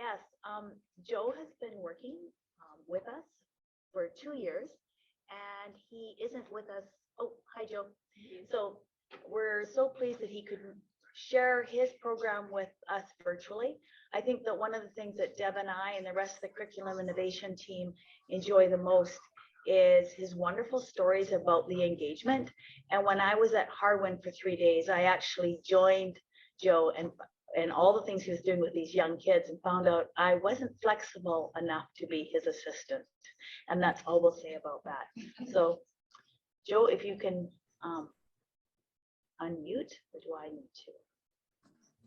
Yes, Joe has been working with us for 2 years, and he isn't with us. Oh, hi, Joe. So we're so pleased that he could share his program with us virtually. I think that one of the things that Deb and I and the rest of the curriculum innovation team enjoy the most is his wonderful stories about the engagement. And when I was at Harwin for 3 days, I actually joined Joe and all the things he was doing with these young kids and found out I wasn't flexible enough to be his assistant. And that's all we'll say about that. So Joe, if you can unmute, or do I need to?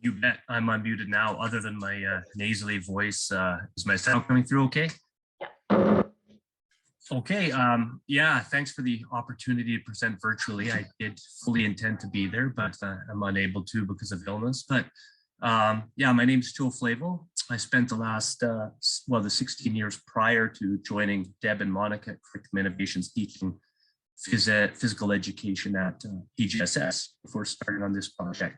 You bet. I'm unmuted now. Other than my nasally voice, is my sound coming through okay? Yeah. Okay. Yeah, thanks for the opportunity to present virtually. I did fully intend to be there, but I'm unable to because of illness. But yeah, my name is Joe Flavo. I spent the last, the 16 years prior to joining Deb and Monica at Curriculum Innovations teaching physical education at PGSS before starting on this project.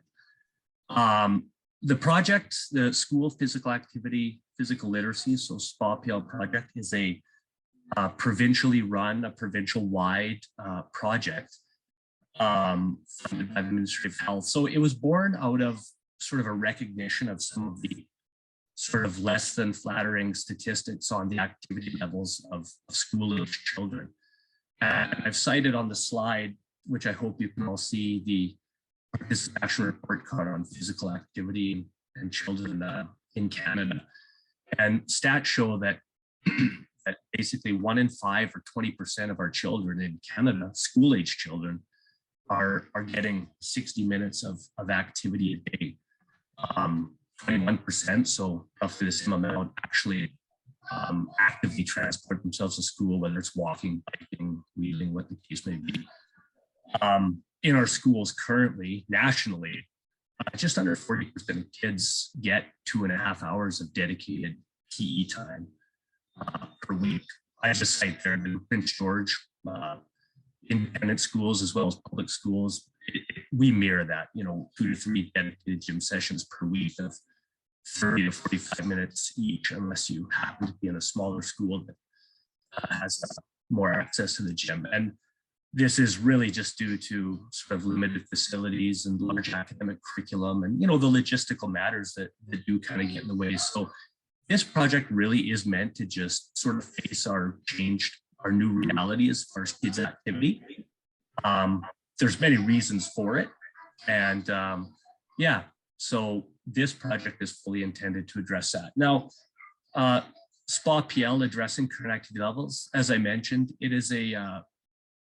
The project, the School Physical Activity, Physical Literacy, so SPA-PL project, is a provincially run, a provincial-wide project funded by the Ministry of Health. So it was born out of sort of a recognition of some of the sort of less than flattering statistics on the activity levels of school-age children. And I've cited on the slide, which I hope you can all see, the Participation Report Card on physical activity and children in Canada. And stats show that, that basically 1 in 5 or 20% of our children in Canada, school-age children, are getting 60 minutes of activity a day. 21%, so roughly the same amount, actually actively transport themselves to school, whether it's walking, biking, wheeling, what the case may be. In our schools currently, nationally, just under 40% of kids get 2.5 hours of dedicated PE time per week. I just cite there in Prince George, independent schools as well as public schools. We mirror that, 2 to 3 dedicated gym sessions per week of 30 to 45 minutes each, unless you happen to be in a smaller school that has more access to the gym. And this is really just due to sort of limited facilities and large academic curriculum and, the logistical matters that do kind of get in the way. So this project really is meant to just sort of face our new reality as far as kids' activity. There's many reasons for it. And yeah, so this project is fully intended to address that. Now, SPA-PL, addressing current activity levels, as I mentioned, it is a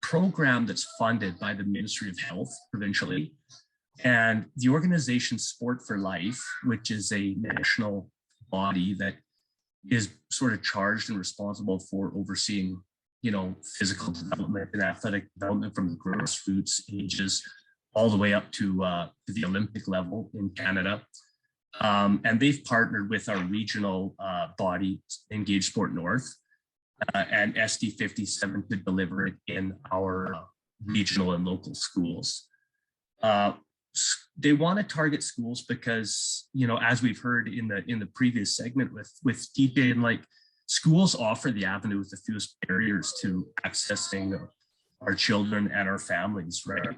program that's funded by the Ministry of Health provincially. And the organization Sport for Life, which is a national body that is sort of charged and responsible for overseeing, physical development and athletic development from the grassroots ages all the way up to the Olympic level in Canada. And they've partnered with our regional body, Engage Sport North, and SD57 to deliver it in our regional and local schools. They want to target schools because, as we've heard in the previous segment with TJ, and schools offer the avenue with the fewest barriers to accessing our children and our families, right?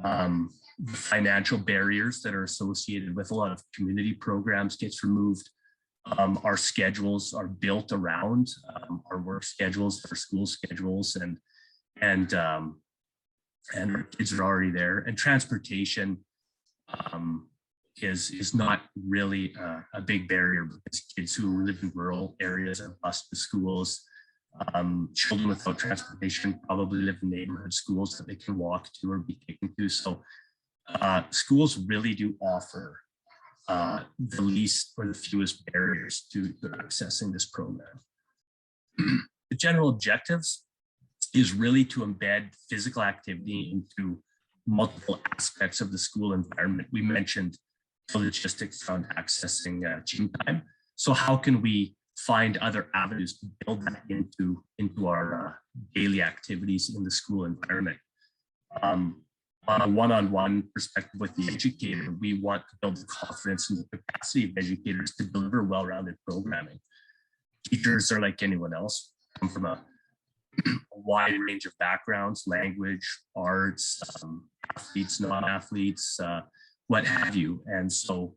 The financial barriers that are associated with a lot of community programs gets removed. Our schedules are built around our work schedules, our school schedules, and our kids are already there. And transportation is not really a big barrier because kids who live in rural areas are bused to schools. Children without transportation probably live in neighborhood schools that they can walk to or be taken to. So schools really do offer the least or the fewest barriers to accessing this program. The general objectives is really to embed physical activity into multiple aspects of the school environment. We mentioned the logistics around accessing gym time. So how can we find other avenues to build that into our daily activities in the school environment? on a one-on-one perspective with the educator, we want to build the confidence and the capacity of educators to deliver well-rounded programming. Teachers are like anyone else, come from a wide range of backgrounds, language, arts, athletes, non-athletes, what have you. And so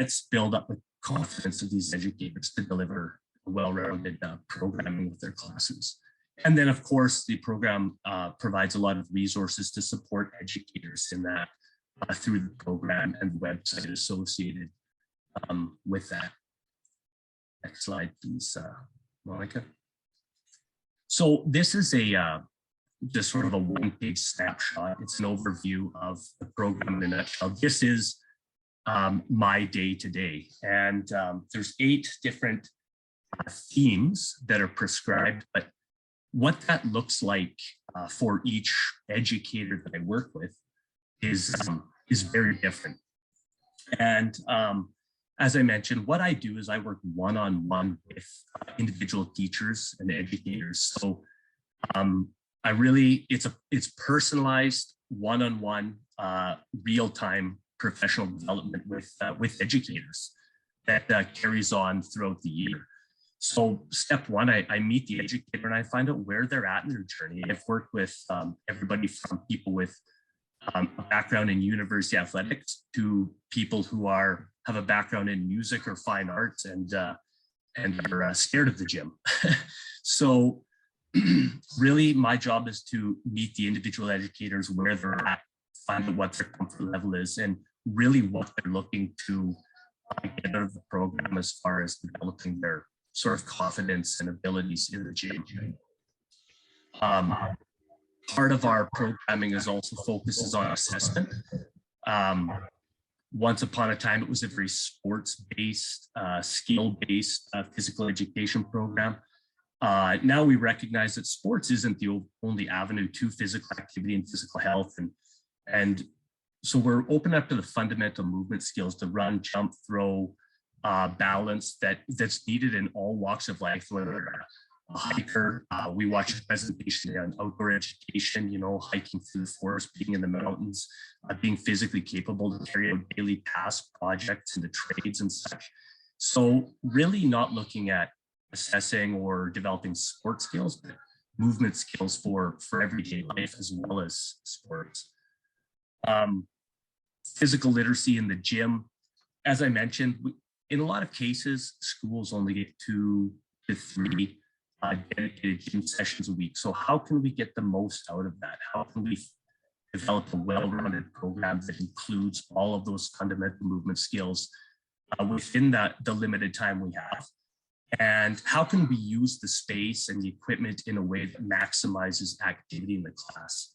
let's build up the confidence of these educators to deliver well-rounded programming with their classes. And then, of course, the program provides a lot of resources to support educators in that through the program and the website associated with that. Next slide, please, Monica. So this is a just sort of a one-page snapshot. It's an overview of the program in a nutshell. This is my day-to-day, and there's 8 different themes that are prescribed, but what that looks like for each educator that I work with is very different. And as I mentioned, what I do is I work one-on-one with individual teachers and educators. So it's personalized one-on-one real-time professional development with educators that carries on throughout the year. So step one, I meet the educator and I find out where they're at in their journey. I've worked with everybody from people with a background in university athletics to people who have a background in music or fine arts and are scared of the gym. So really my job is to meet the individual educators where they're at, find out what their comfort level is, and really what they're looking to get out of the program as far as developing their sort of confidence and abilities in the gym. Part of our programming is also focuses on assessment. Once upon a time, it was a very sports-based, skill-based physical education program. Now we recognize that sports isn't the only avenue to physical activity and physical health. And so we're open up to the fundamental movement skills to run, jump, throw, balance that's needed in all walks of life, whether a hiker, we watch a presentation on outdoor education, hiking through the forest, being in the mountains, being physically capable to carry out daily tasks, projects, and the trades and such. So really not looking at assessing or developing sport skills, but movement skills for everyday life as well as sports. Physical literacy in the gym. As I mentioned, in a lot of cases, schools only get 2 to 3 dedicated gym sessions a week. So how can we get the most out of that? How can we develop a well-rounded program that includes all of those fundamental movement skills within the limited time we have? And how can we use the space and the equipment in a way that maximizes activity in the class?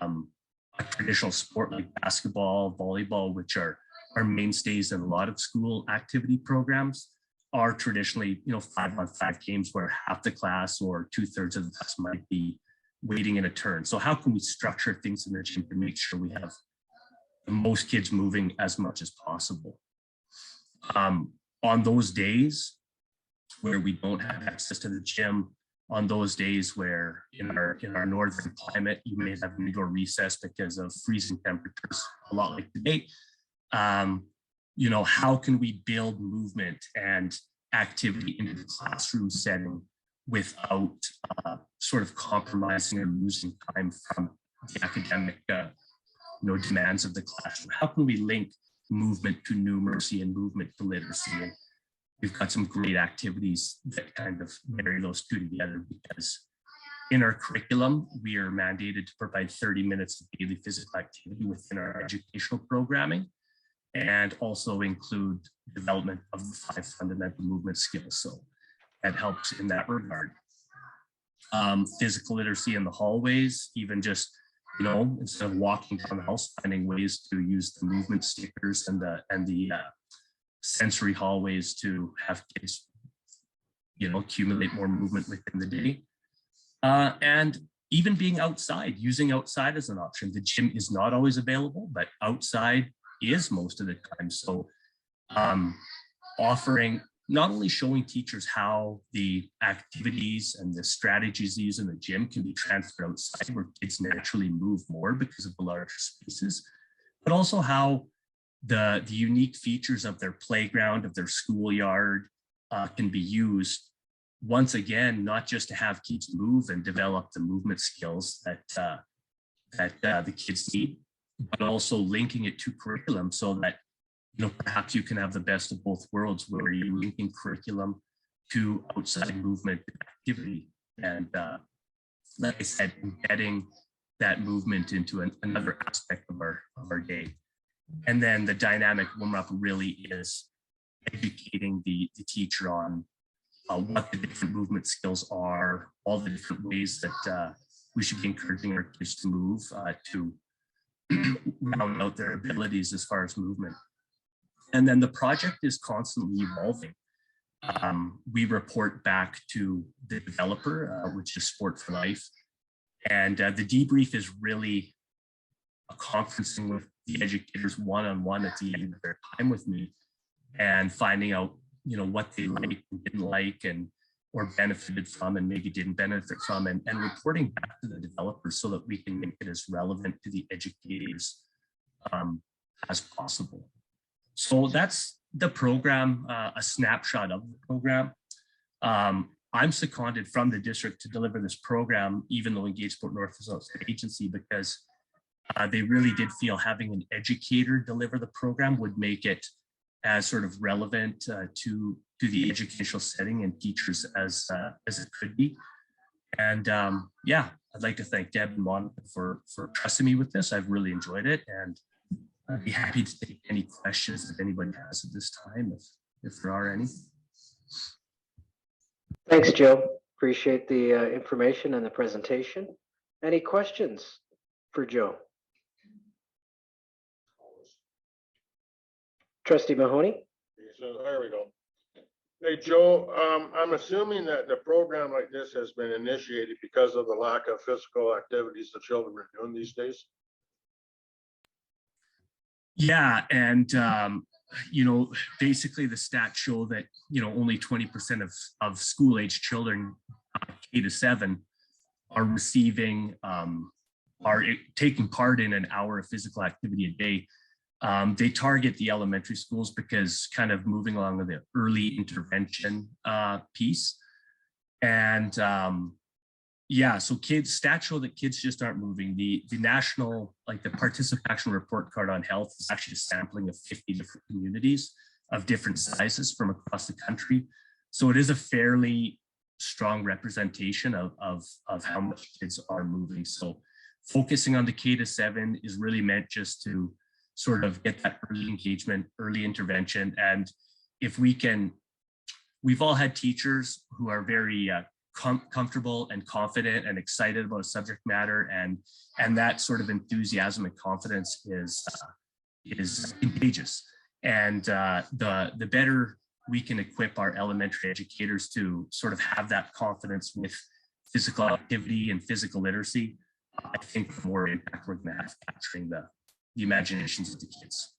A traditional sport like basketball, volleyball, which are mainstays in a lot of school activity programs, are traditionally, 5-on-5 games where half the class or 2/3 of the class might be waiting in a turn. So how can we structure things in the gym to make sure we have most kids moving as much as possible? On those days where we don't have access to the gym, on those days where in our northern climate, you may have an indoor recess because of freezing temperatures, a lot like today. How can we build movement and activity into the classroom setting without sort of compromising or losing time from the academic demands of the classroom? How can we link movement to numeracy and movement to literacy? And we've got some great activities that kind of marry those two together, because in our curriculum, we are mandated to provide 30 minutes of daily physical activity within our educational programming, and also include development of the 5 fundamental movement skills. So that helps in that regard. Physical literacy in the hallways, even just, instead of walking down the house, finding ways to use the movement stickers and the sensory hallways to have kids, accumulate more movement within the day. And even being outside, using outside as an option. The gym is not always available, but outside is most of the time. So offering not only showing teachers how the activities and the strategies used in the gym can be transferred outside where kids naturally move more because of the larger spaces, but also how the unique features of their playground, of their schoolyard can be used once again, not just to have kids move and develop the movement skills that the kids need, but also linking it to curriculum so that perhaps you can have the best of both worlds where you're linking curriculum to outside movement activity. And like I said, embedding that movement into another aspect of our day. And then the dynamic warm-up really is educating the teacher on what the different movement skills are, all the different ways that we should be encouraging our kids to move to round out their abilities as far as movement. And then the project is constantly evolving. We report back to the developer, which is Sport for Life. And the debrief is really a conferencing with the educators one-on-one at the end of their time with me and finding out, what they liked and didn't like and or benefited from and maybe didn't benefit from and reporting back to the developers so that we can make it as relevant to the educators as possible. So that's the program, a snapshot of the program. I'm seconded from the district to deliver this program, even though Engage Sport North is outside agency, because they really did feel having an educator deliver the program would make it as sort of relevant to the educational setting and teachers as it could be. And yeah, I'd like to thank Deb and Monica for trusting me with this. I've really enjoyed it, and I'd be happy to take any questions that anybody has at this time, if there are any. Thanks, Joe. Appreciate the information and the presentation. Any questions for Joe? Trustee Mahoney? So there we go. Hey, Joe, I'm assuming that the program like this has been initiated because of the lack of physical activities the children are doing these days. Yeah, and basically the stats show that only 20% of school-age children, K to 7, are receiving are taking part in an hour of physical activity a day. They target the elementary schools because kind of moving along with the early intervention piece, and yeah, so stats show that kids just aren't moving. The national, the participation report card on health is actually a sampling of 50 different communities of different sizes from across the country. So it is a fairly strong representation of how much kids are moving. So focusing on the K to 7 is really meant just to sort of get that early engagement, early intervention. And if we can, we've all had teachers who are very comfortable and confident and excited about a subject matter, and that sort of enthusiasm and confidence is contagious. And the better we can equip our elementary educators to sort of have that confidence with physical activity and physical literacy, I think the more impact we're going to have capturing the imaginations of the kids.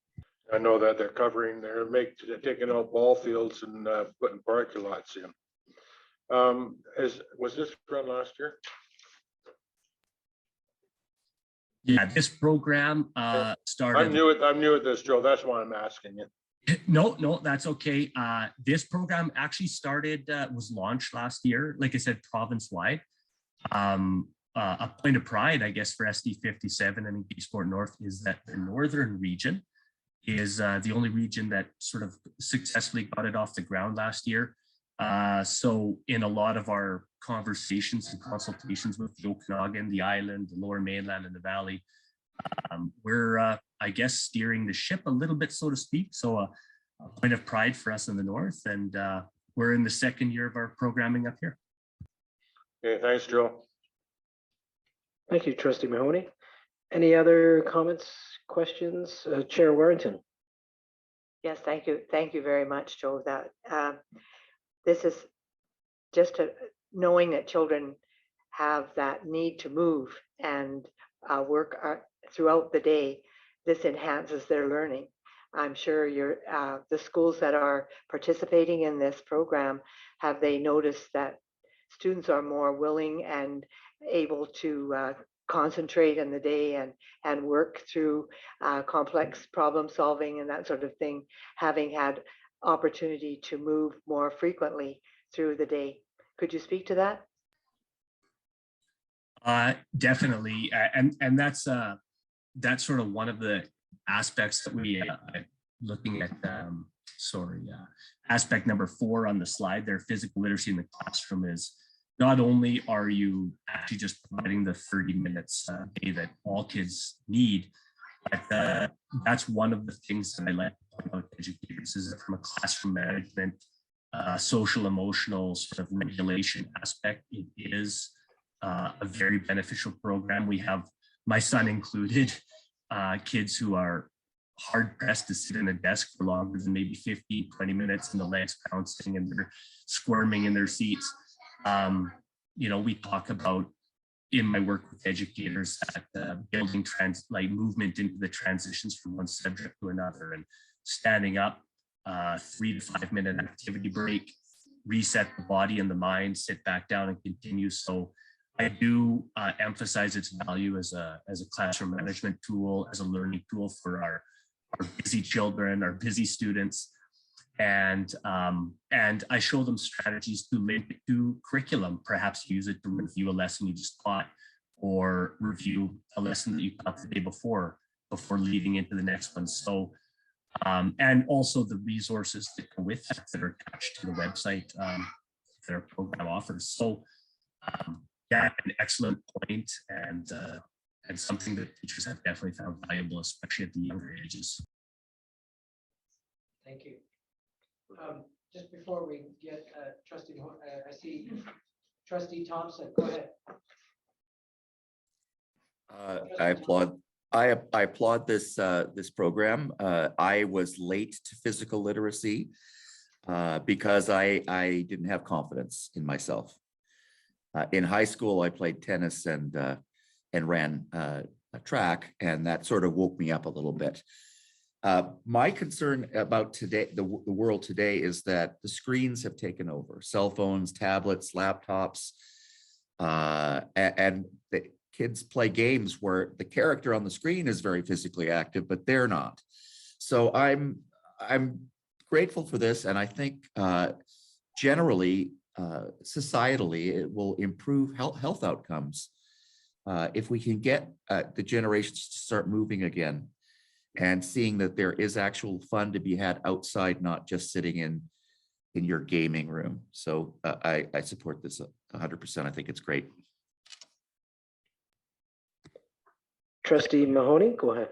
I know that they're taking out ball fields and putting parking lots in. Was this run last year? Yeah, this program started. I'm new at this, Joe. That's why I'm asking you. No, that's okay. This program actually started, was launched last year, like I said, province-wide. A point of pride, I guess, for SD 57 and Engage Sport North is that the northern region is the only region that sort of successfully got it off the ground last year. So in a lot of our conversations and consultations with the Okanagan, the island, the lower mainland, and the valley, we're, I guess, steering the ship a little bit, so to speak. So a point of pride for us in the north, and we're in the second year of our programming up here. Okay, thanks, Joe. Thank you, Trustee Mahoney. Any other comments, questions? Chair Warrington. Yes, thank you. Thank you very much, Joe. That this is just knowing that children have that need to move and work throughout the day. This enhances their learning. I'm sure the schools that are participating in this program, have they noticed that students are more willing and able to concentrate in the day and work through complex problem solving and that sort of thing, having had opportunity to move more frequently through the day? Could you speak to that? Definitely, and that's sort of one of the aspects that we looking at. Aspect number 4 on the slide there, physical literacy in the classroom, is not only are you actually just providing the 30 minutes a day that all kids need, but that's one of the things that I like about educators, is that from a classroom management, social emotional sort of regulation aspect, it is a very beneficial program. We have, my son included, kids who are hard pressed to sit in a desk for longer than maybe 15, 20 minutes, and the legs bouncing and they're squirming in their seats. We talk about, in my work with educators, that building movement into the transitions from one subject to another, and standing up, 3 to 5 minute activity break, reset the body and the mind, sit back down and continue. So I do emphasize its value as a classroom management tool, as a learning tool for our busy children, our busy students. And I show them strategies to link it to curriculum. Perhaps use it to review a lesson you just taught, or review a lesson that you taught the day before leading into the next one. So, and also the resources that go with that are attached to the website that our program offers. So, yeah, an excellent point, and something that teachers have definitely found valuable, especially at the younger ages. Thank you. Just before we get Trustee, I see Trustee Thompson. Go ahead. I applaud this this program. I was late to physical literacy because I didn't have confidence in myself. In high school, I played tennis and ran a track, and that sort of woke me up a little bit. My concern about today, the world today, is that the screens have taken over. Cell phones, tablets, laptops, and the kids play games where the character on the screen is very physically active, but they're not. So I'm grateful for this, and I think generally, societally, it will improve health outcomes if we can get the generations to start moving again, and seeing that there is actual fun to be had outside, not just sitting in your gaming room. So I support this 100%. I think it's great. Trustee Mahoney, go ahead.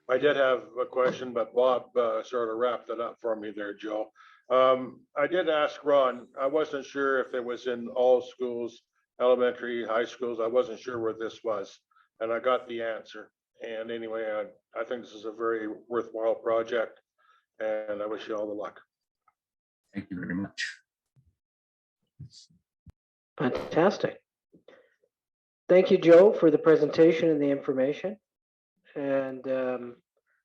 I did have a question, but Bob sort of wrapped it up for me there, Joe. I did ask Ron, I wasn't sure if it was in all schools, elementary, high schools. I wasn't sure where this was, and I got the answer. And anyway, I think this is a very worthwhile project, and I wish you all the luck. Thank you very much. Fantastic. Thank you, Joe, for the presentation and the information. And